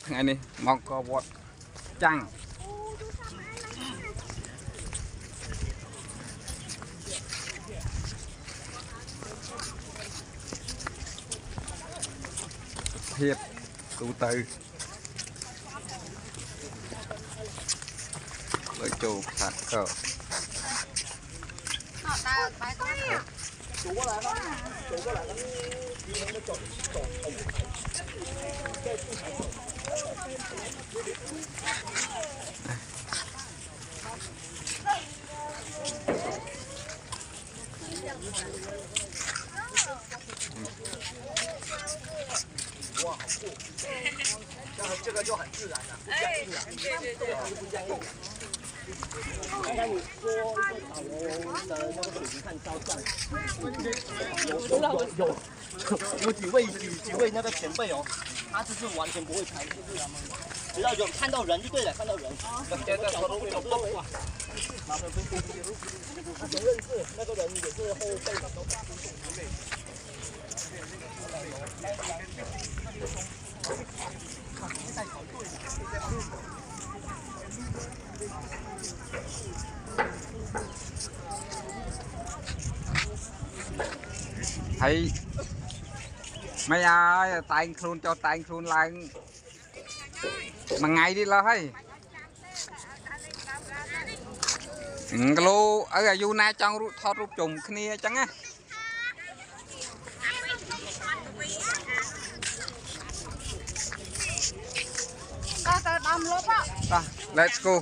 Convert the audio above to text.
ថ្ងៃនេះមកក៏វត្តចាំងភាពទូទៅលើចូលខាត់ក៏哇，好酷！这个就很自然了，哎，对对对，不僵硬。刚才你说一个导游的那个水平看烧酱，有几位那个前辈哦，他就是完全不会拍，就是只要有看到人就对了，看到人。麻烦分析，他不认识那个人也是后辈的都。thấy mấy ai tay khuôn cho tay khuôn lại mà ngày đi lo hay lô ở du na trong thọt rút trùng kia chẳng á let's go